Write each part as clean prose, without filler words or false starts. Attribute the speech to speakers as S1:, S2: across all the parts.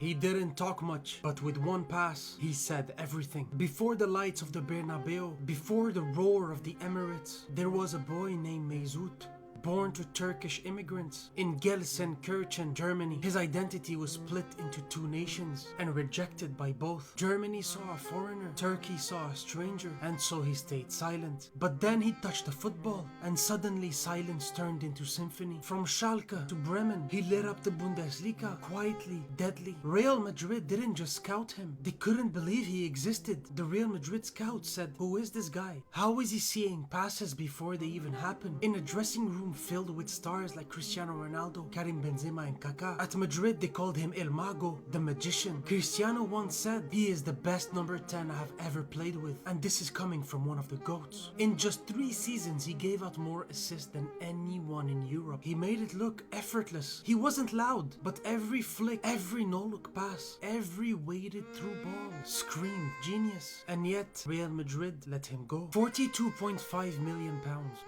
S1: He didn't talk much, but with one pass, he said everything. Before the lights of the Bernabeu, before the roar of the Emirates, there was a boy named Mesut. Born to Turkish immigrants in Gelsenkirchen, Germany, his identity was split into two nations and rejected by both. Germany saw a foreigner, Turkey saw a stranger, and so he stayed silent. But then he touched the football, and suddenly silence turned into symphony. From Schalke to Bremen, he lit up the Bundesliga quietly, deadly. Real Madrid didn't just scout him, they couldn't believe he existed. The Real Madrid scouts said, "Who is this guy? How is he seeing passes before they even happen?" In a dressing room filled with stars like Cristiano Ronaldo, Karim Benzema and Kaká. At Madrid they called him El Mago, the magician. Cristiano once said, "He is the best number 10 I have ever played with," and this is coming from one of the GOATs. In just 3 seasons he gave out more assists than anyone in Europe. He made it look effortless. He wasn't loud, but every flick, every no-look pass, every weighted through ball screamed genius. And yet Real Madrid let him go. £42.5 million.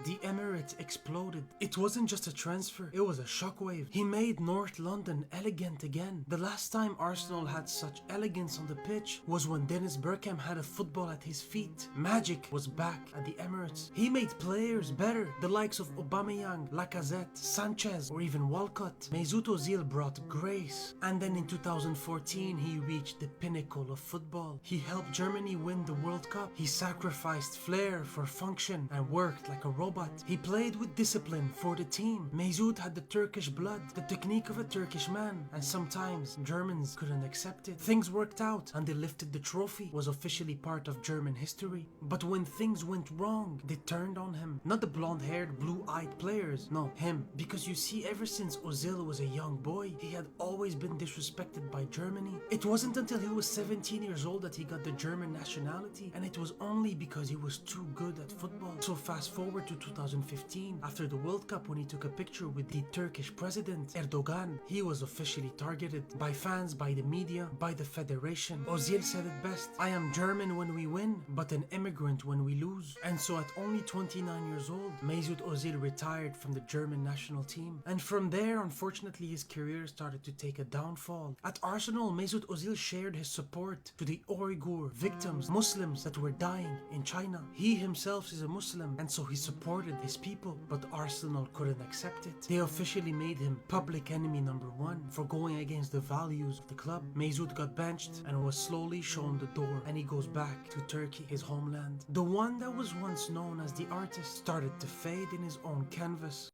S1: The Emirates exploded. It wasn't just a transfer, it was a shockwave. He made North London elegant again. The last time Arsenal had such elegance on the pitch was when Dennis Bergkamp had a football at his feet. Magic was back at the Emirates. He made players better, the likes of Aubameyang, Lacazette, Sanchez, or even Walcott. Mesut Ozil brought grace. And then in 2014 he reached the pinnacle of football. He helped Germany win the World Cup. He sacrificed flair for function and worked like a robot. He played with discipline for the team. Mesut had the Turkish blood, the technique of a Turkish man, and sometimes Germans couldn't accept it. Things worked out and they lifted the trophy, was officially part of German history. But when things went wrong, they turned on him. Not the blonde-haired, blue-eyed players, no, him. Because you see, ever since Ozil was a young boy, he had always been disrespected by Germany. It wasn't until he was 17 years old that he got the German nationality, and it was only because he was too good at football. So fast forward to 2015, after the World Cup, when he took a picture with the Turkish president, Erdogan, he was officially targeted by fans, by the media, by the federation. Ozil said it best, "I am German when we win, but an immigrant when we lose." And so at only 29 years old, Mesut Ozil retired from the German national team. And from there, unfortunately, his career started to take a downfall. At Arsenal, Mesut Ozil shared his support to the Uyghur victims, Muslims that were dying in China. He himself is a Muslim, and so he supported his people, but Arsenal couldn't accept it. They officially made him public enemy number 1 for going against the values of the club. Mesut got benched and was slowly shown the door, and he goes back to Turkey, his homeland. The one that was once known as the artist started to fade in his own canvas.